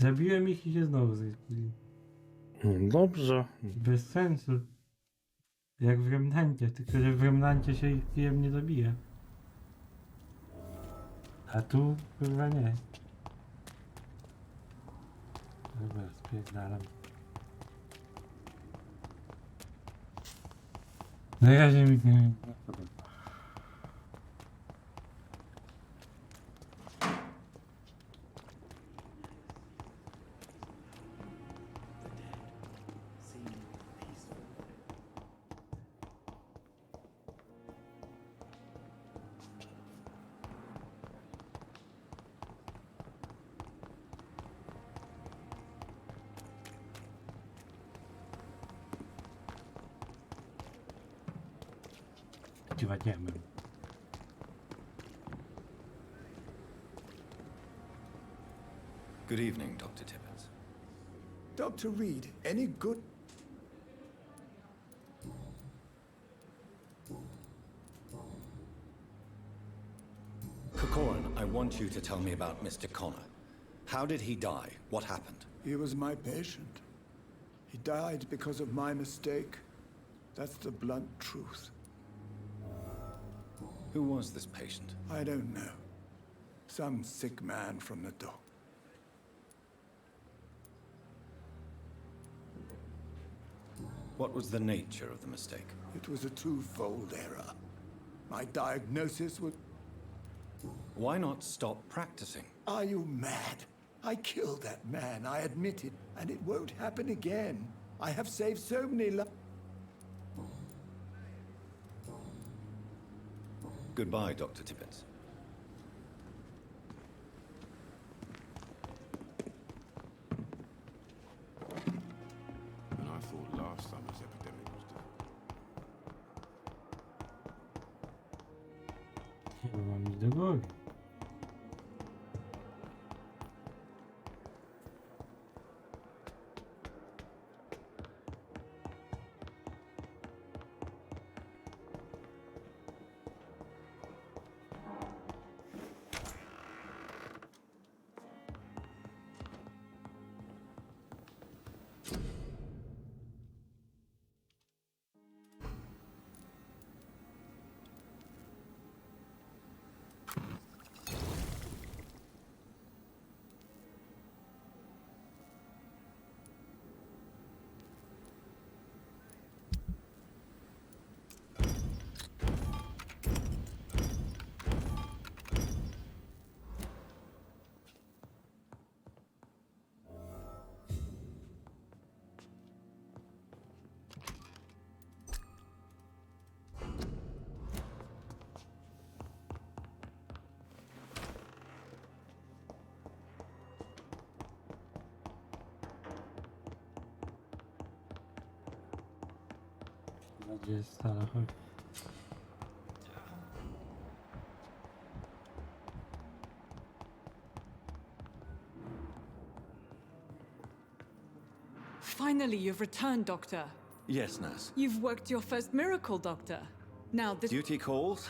Zabiłem ich i się znowu zrespili. Dobrze. Bez sensu. Jak w Remnancie, tylko że w Remnancie się ich kijem nie zabija. A tu chyba nie. Dobra, spierdalam. Na razie mi nie podoba. Dziwadniemy. Good evening, Dr. Tibbets. Dr. Reed, any good... Corcoran, I want you to tell me about Mr. Connor. How did he die? What happened? He was my patient. He died because of my mistake. That's the blunt truth. Who was this patient? I don't know. Some sick man from the dock. What was the nature of the mistake? It was a twofold error. My diagnosis was... Why not stop practicing? Are you mad? I killed that man, I admit it, and it won't happen again. I have saved so many lives. Goodbye, Dr. Tibbets. And I thought last summer's epidemic was done. Chyba mam iść do góry. Gdzie jest sala? Chodź. Finally, you've returned, Doctor. Yes, nurse. You've worked your first miracle, Doctor. Now, this... Duty calls.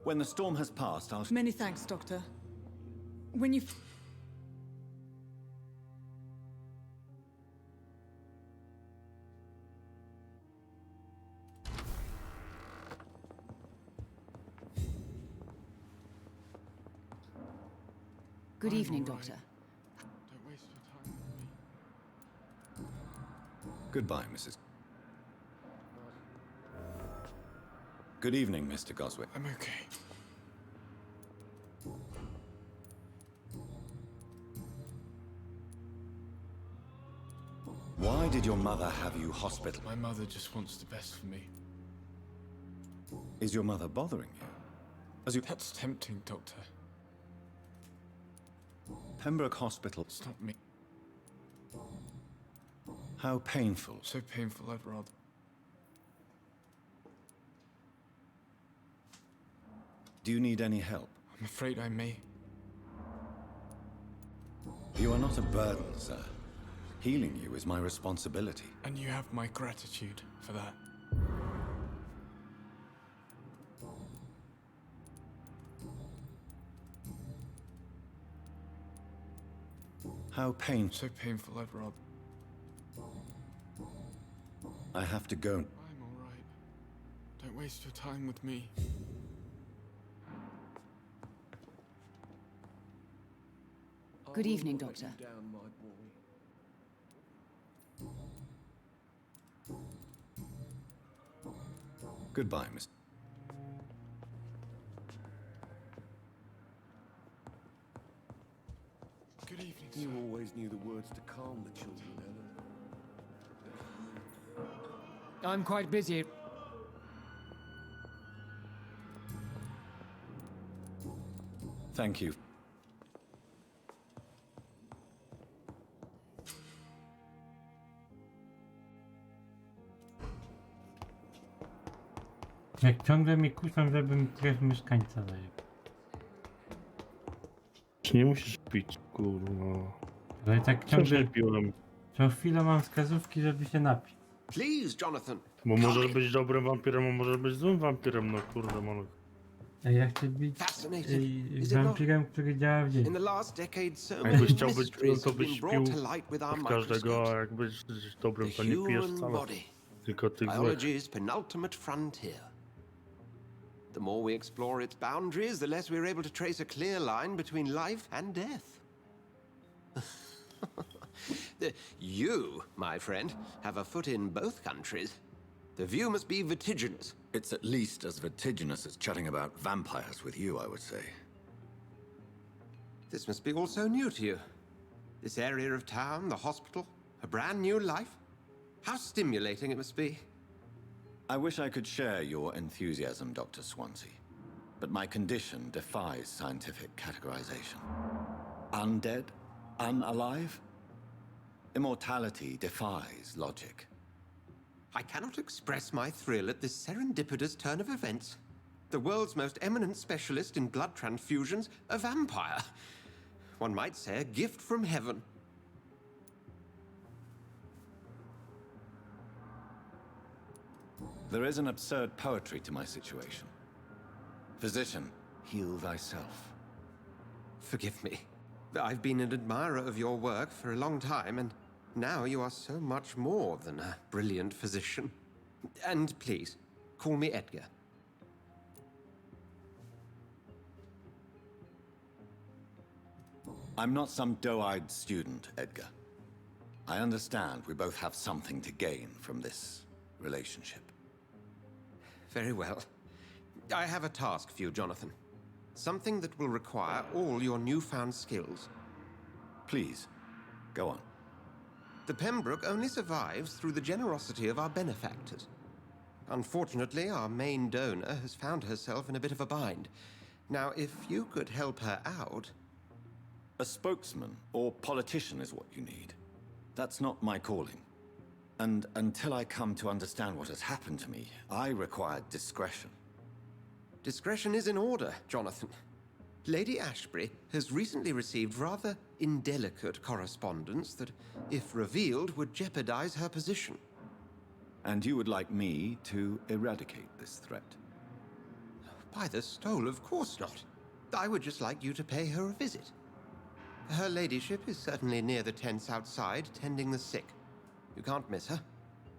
When the storm has passed, I'll... Many thanks, Doctor. When you... Good evening, Doctor. Don't waste your time with me. Goodbye, Mrs. Good evening, Mr. Goswick. I'm okay. Why did your mother have you hospital? My mother just wants the best for me. Is your mother bothering you? As you... That's tempting, Doctor. Pembroke Hospital. It's not me. How painful. So painful, I'd rather... Do you need any help? I'm afraid I may. You are not a burden, sir. Healing you is my responsibility. And you have my gratitude for that. How painful. So painful, I'd rather. I have to go. I'm all right. Don't waste your time with me. Good evening, Doctor. Goodbye, Miss. Good evening, sir. You always knew the words to calm the children, Ellen. I'm quite busy. Thank you. Jak ciągle mi kuszą, żebym krew mieszkańca zajął. Czy nie musisz pić, kurwa. Ale tak ciągle, Wcześniej piłem. co chwilę mam wskazówki, żeby się napić. Please, Jonathan. Bo możesz być dobrym wampirem, a możesz być złym wampirem, no kurde, Molek. A ja chcę być Fascinating, is it not? wampirem, który działa w dzień. In the last decade, so A many jakbyś chciał być złym, mysteries to have been byś brought pił to light with our od każdego, a microscopes. jak być dobrym, The to nie pijesz human wcale. body, Tylko tych złych. biology's penultimate frontier. The more we explore its boundaries, the less we're able to trace a clear line between life and death. You, my friend, have a foot in both countries. The view must be vertiginous. It's at least as vertiginous as chatting about vampires with you, I would say. This must be all so new to you. This area of town, the hospital, a brand new life. How stimulating it must be. I wish I could share your enthusiasm, Dr. Swansea, but my condition defies scientific categorization. Undead? Unalive? Immortality defies logic. I cannot express my thrill at this serendipitous turn of events. The world's most eminent specialist in blood transfusions, a vampire. One might say a gift from heaven. There is an absurd poetry to my situation. Physician, heal thyself. Forgive me. I've been an admirer of your work for a long time, and now you are so much more than a brilliant physician. And please, call me Edgar. I'm not some doe-eyed student, Edgar. I understand we both have something to gain from this relationship. Very well. I have a task for you, Jonathan. Something that will require all your newfound skills. Please, go on. The Pembroke only survives through the generosity of our benefactors. Unfortunately, our main donor has found herself in a bit of a bind. Now, if you could help her out... A spokesman or politician is what you need. That's not my calling. And until I come to understand what has happened to me, I require discretion. Discretion is in order, Jonathan. Lady Ashbury has recently received rather indelicate correspondence that, if revealed, would jeopardize her position. And you would like me to eradicate this threat? By the stole, of course not. I would just like you to pay her a visit. Her ladyship is certainly near the tents outside, tending the sick. You can't miss her.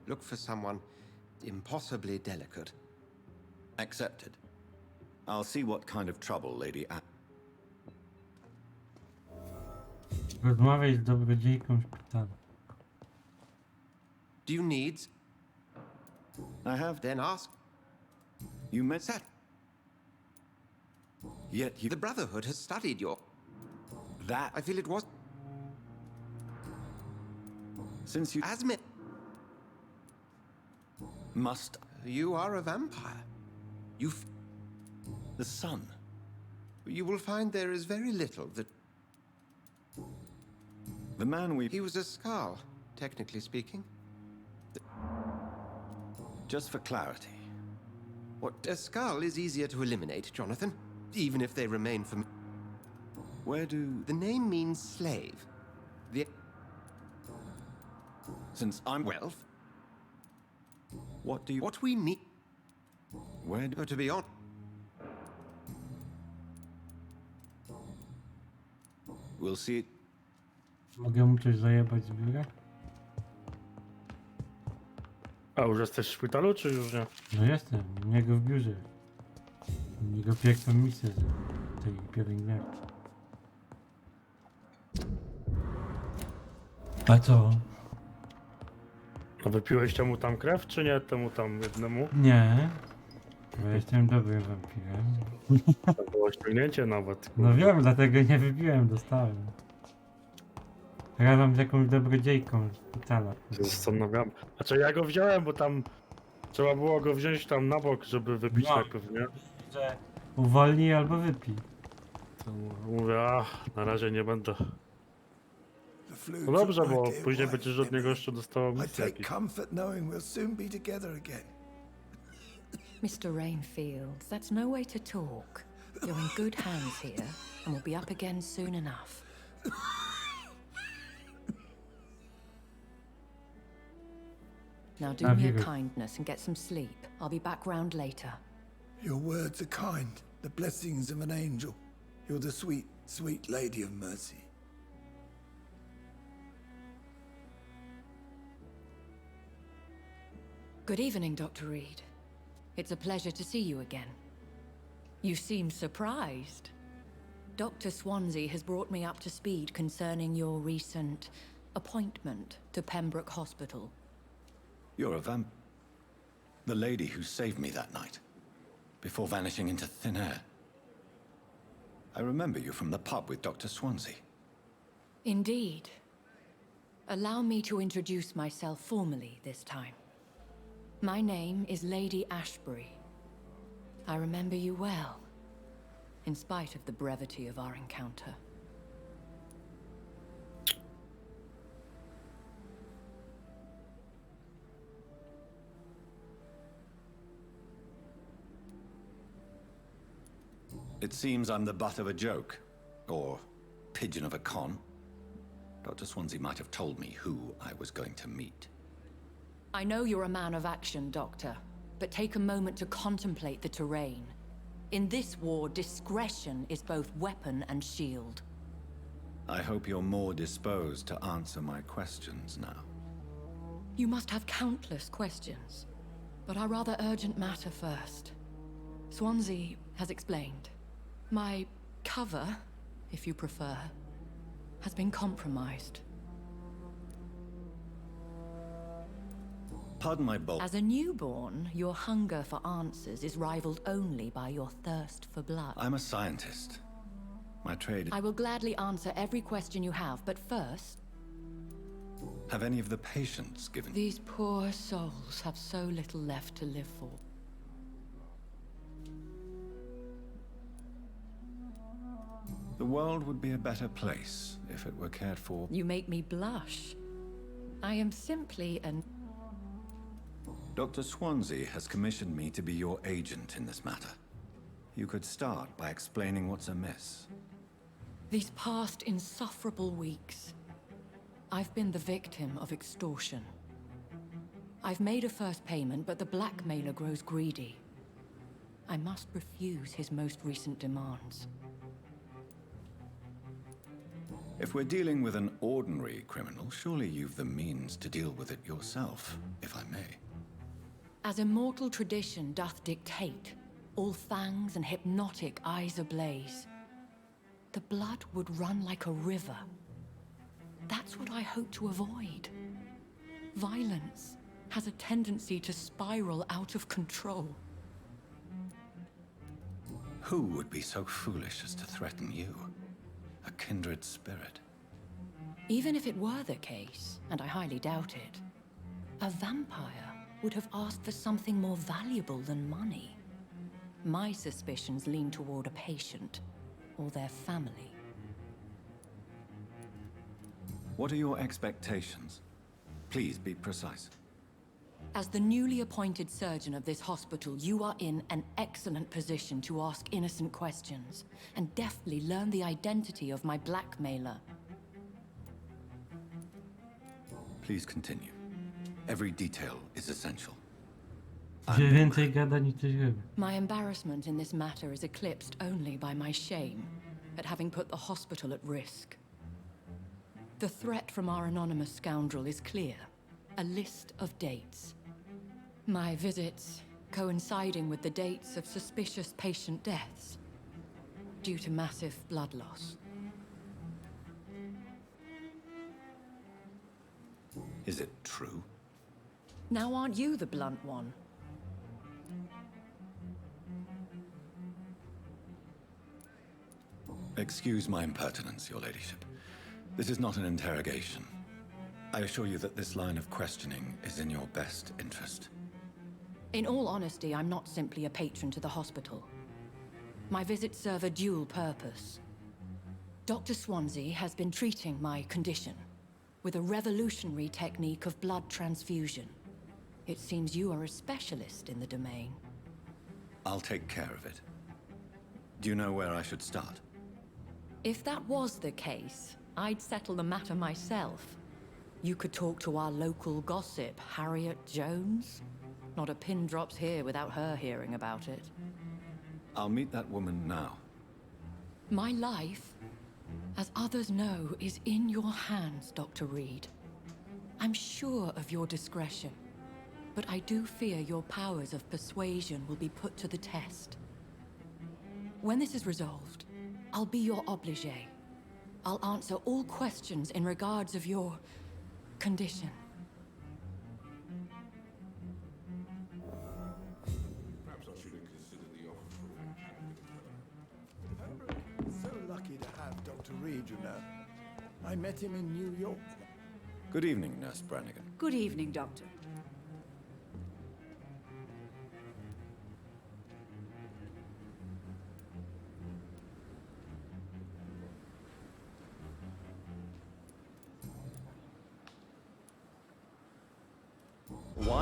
Look for someone impossibly delicate. Accepted. I'll see what kind of trouble Lady A... Rozmawiaj z dobrodziejką szpitala. Do you need... I have... Then ask... You met... Sat. Yet you... The Brotherhood has studied your... That... I feel it was... Since you... Asmit. Must... You are a vampire. The sun. You will find there is very little that... The man we... He was a Skald, technically speaking. Just for clarity. A Skald is easier to eliminate, Jonathan, even if they remain for... Where do... The name means slave. The... Since I'm... Well... What do you... What we mean... Where do... To be honest... We'll see it... Mogę mu coś zajebać z biura? A już jesteś w szpitalu, czy już nie? No jestem, u niego w biurze. U niego pierwszą misję z tej pielęgniarki. A co? A wypiłeś temu tam krew, czy nie? Temu tam jednemu? Nie. Bo jestem dobrym wampirem. To było ściągnięcie nawet. No wiem, dlatego nie wybiłem, dostałem. Razem z jakąś dobrodziejką z szpitala. Się zastanawiam. Znaczy ja go wziąłem, bo tam trzeba było go wziąć tam na bok, żeby wypić No. najpierw, nie? Że uwolnij albo wypij. To mówię, na razie nie będę. The flu No dobrze, took my bo dear później wife, będziesz od niego Emily. jeszcze dostawał I misję take jakieś. comfort knowing we'll soon be together again. Mr. Rainfield, that's no way to talk. You're in good hands here, and we'll be up again soon enough. Now do me a Navigator. kindness and get some sleep. I'll be back round later. Your words are kind, the blessings of an angel. You're the sweet, sweet lady of mercy. Good evening, Dr. Reed. It's a pleasure to see you again. You seem surprised. Dr. Swansea has brought me up to speed concerning your recent appointment to Pembroke Hospital. You're a the lady who saved me that night, before vanishing into thin air. I remember you from the pub with Dr. Swansea. Indeed. Allow me to introduce myself formally this time. My name is Lady Ashbury. I remember you well, in spite of the brevity of our encounter. It seems I'm the butt of a joke, or pigeon of a con. Dr. Swansea might have told me who I was going to meet. I know you're a man of action, Doctor, but take a moment to contemplate the terrain. In this war, discretion is both weapon and shield. I hope you're more disposed to answer my questions now. You must have countless questions, but our rather urgent matter first. Swansea has explained. My cover, if you prefer, has been compromised. Pardon my bold. As a newborn, your hunger for answers is rivaled only by your thirst for blood. I'm a scientist. My trade. I will gladly answer every question you have, but first, Have any of the patients given? these poor souls have so little left to live for. The world would be a better place if it were cared for. You make me blush. I am simply an... Dr. Swansea has commissioned me to be your agent in this matter. You could start by explaining what's amiss. These past insufferable weeks, I've been the victim of extortion. I've made a first payment, but the blackmailer grows greedy. I must refuse his most recent demands. If we're dealing with an ordinary criminal, surely you've the means to deal with it yourself, if I may. As immortal tradition doth dictate, all fangs and hypnotic eyes ablaze, the blood would run like a river. That's what I hope to avoid. Violence has a tendency to spiral out of control. Who would be so foolish as to threaten you? A kindred spirit. Even if it were the case, and I highly doubt it, a vampire would have asked for something more valuable than money. My suspicions lean toward a patient or their family. What are your expectations? Please be precise. As the newly appointed surgeon of this hospital, you are in an excellent position to ask innocent questions and deftly learn the identity of my blackmailer. Please continue. Every detail is essential. Że więcej gada niż coś robi. My embarrassment in this matter is eclipsed only by my shame at having put the hospital at risk. The threat from our anonymous scoundrel is clear. A list of dates. My visits coinciding with the dates of suspicious patient deaths due to massive blood loss. Is it true? Now aren't you the blunt one? Excuse my impertinence, Your Ladyship. This is not an interrogation. I assure you that this line of questioning is in your best interest. In all honesty, I'm not simply a patron to the hospital. My visits serve a dual purpose. Dr. Swansea has been treating my condition with a revolutionary technique of blood transfusion. It seems you are a specialist in the domain. I'll take care of it. Do you know where I should start? If that was the case, I'd settle the matter myself. You could talk to our local gossip, Harriet Jones. Not a pin drops here without her hearing about it. I'll meet that woman now. My life, as others know, is in your hands, Dr. Reed. I'm sure of your discretion, but I do fear your powers of persuasion will be put to the test. When this is resolved, I'll be your obligé. I'll answer all questions in regards of your condition. Perhaps I should have considered the offer from that candidate. So lucky to have Dr. Reed, you know. I met him in New York. Good evening, Nurse Brannigan. Good evening, Doctor.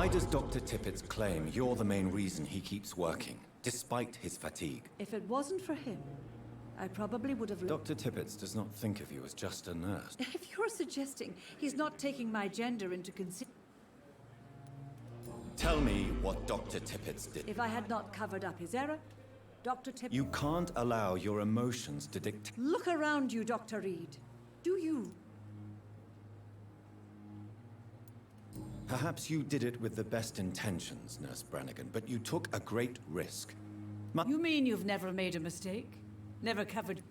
Why does Dr. Tippett's claim you're the main reason he keeps working, despite his fatigue? If it wasn't for him, I probably would have... Dr. Tippett does not think of you as just a nurse. If you're suggesting he's not taking my gender into consideration... Tell me what Dr. Tippett's did. If I had not covered up his error, Dr. Tippett... You can't allow your emotions to dictate... Look around you, Dr. Reed. Do you? Perhaps you did it with the best intentions, Nurse Brannigan, but you took a great risk. You mean you've never made a mistake? Never covered...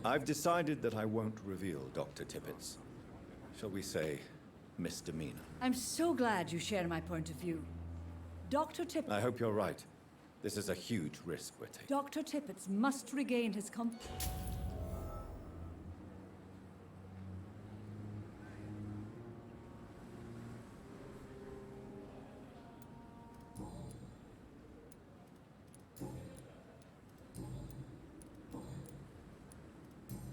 I've decided that I won't reveal Dr. Tippett's, shall we say, misdemeanor. I'm so glad you share my point of view. Dr. Tippett... I hope you're right. This is a huge risk we're taking. Dr. Tippett must regain his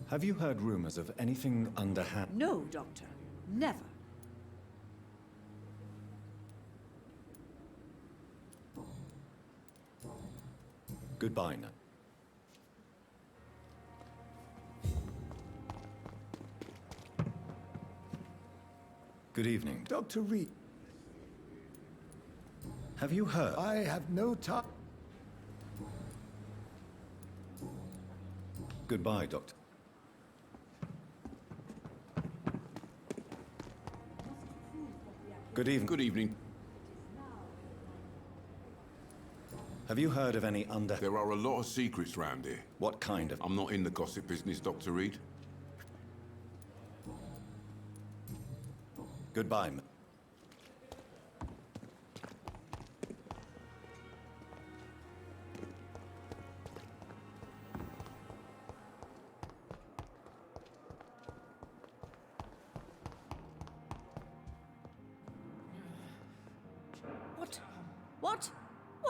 Have you heard rumors of anything underhand? No, Doctor. Never. Goodbye now. Good evening. Dr. Reed, Have you heard? I have no time. Goodbye, Doctor. Good evening. Good evening. Have you heard of any There are a lot of secrets round here. What kind of... I'm not in the gossip business, Dr. Reed. Goodbye,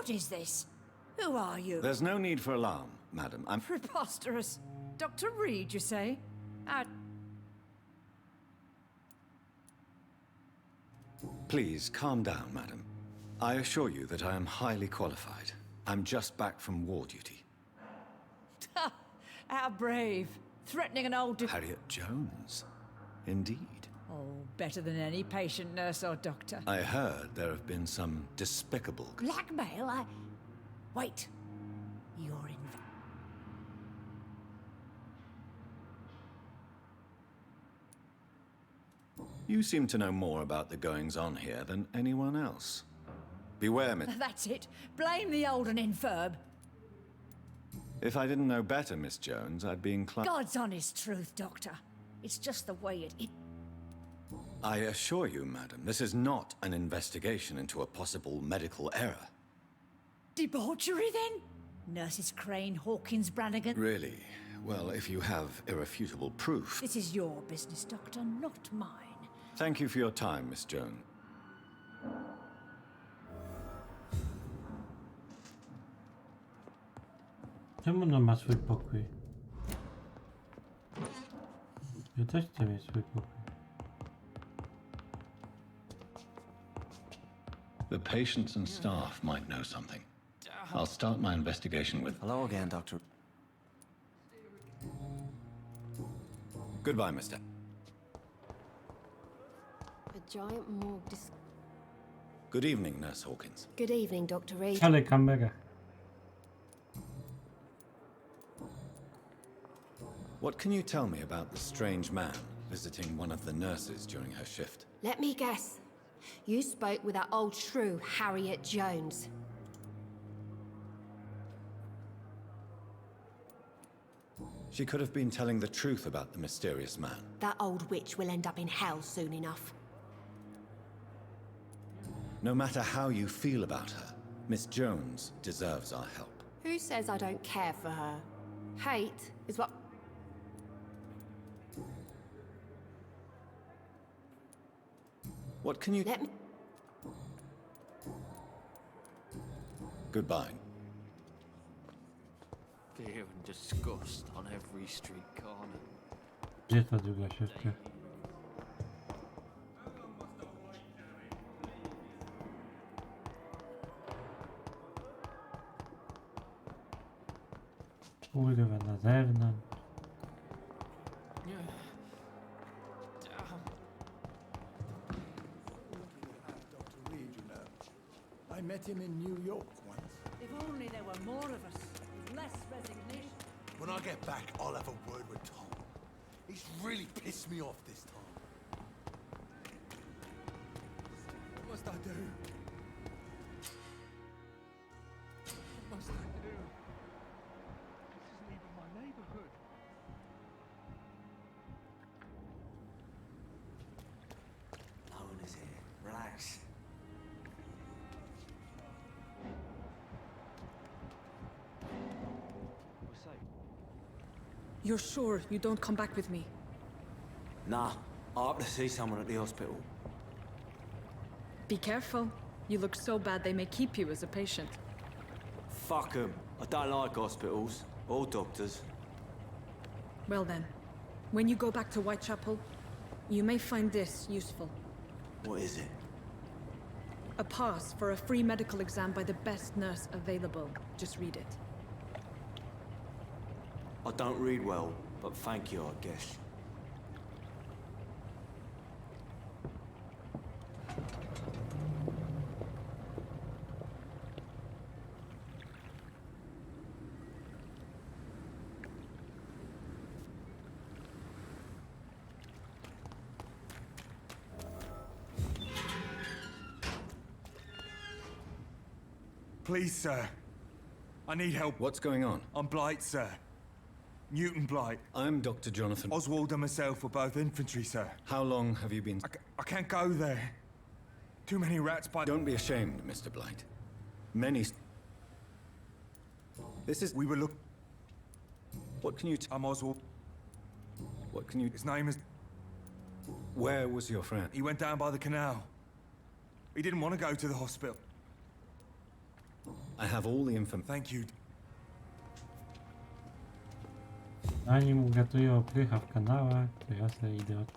What is this? Who are you? There's no need for alarm, madam. I'm... Preposterous. Dr. Reed, you say? Please, calm down, madam. I assure you that I am highly qualified. I'm just back from war duty. How brave. Threatening an old... Harriet Jones. Indeed. Oh, Better than any patient, nurse, or doctor. I heard there have been some despicable... Blackmail? Wait. You're in... You seem to know more about the goings-on here than anyone else. Beware, Miss... That's it. Blame the old and infirm. If I didn't know better, Miss Jones, I'd be inclined... God's honest truth, Doctor. It's just the way it... I assure you, madam, this is not an investigation into a possible medical error. Debauchery, then? Nurses Crane, Hawkins, Brannigan... Really? Well, if you have irrefutable proof... This is your business, Doctor, not mine. Thank you for your time, Miss Jones. Czemu ona ma swój pokój? Ja też chcę mieć swój pokój. The patients and staff might know something. I'll start my investigation with... Hello again, Doctor. Goodbye, mister. A giant morgue Good evening, Nurse Hawkins. Good evening, Dr. Reed. Ale kamera. What can you tell me about the strange man visiting one of the nurses during her shift? Let me guess. You spoke with that old shrew, Harriet Jones. She could have been telling the truth about the mysterious man. That old witch will end up in hell soon enough. No matter how you feel about her, Miss Jones deserves our help. Who says I don't care for her? Hate is what... What can you... Let me... Goodbye. Fear and disgust on every street corner. Gdzie ta druga siostra? Kurwa, na zewnątrz. Dr. Reed, you know. I met him in New York once. If only there were more of us, with less resignation. When I get back, I'll have a word with Tom. He's really pissed me off this time. What must I do? What must I do? This isn't even my neighborhood. No one is here. Relax. We're safe. You're sure you don't come back with me? Nah, I have to see someone at the hospital. Be careful. You look so bad they may keep you as a patient. Fuck 'em. I don't like hospitals or doctors. Well then, when you go back to Whitechapel, you may find this useful. What is it? A pass for a free medical exam by the best nurse available. Just read it. I don't read well, but thank you, I guess. Please, sir. I need help. What's going on? I'm Blight, sir. Newton Blight. I'm Dr. Jonathan... Oswald and myself were both infantry, sir. How long have you been... I can't go there. Too many rats by... Don't be ashamed, Mr. Blight. Many... This is... We were look... What can you... I'm Oswald. What can you... His name is... Where was your friend? He went down by the canal. He didn't want to go to the hospital. I have all the information. Thank you. Zanim ugatują oprycha w kanałach, to ja sobie idę od...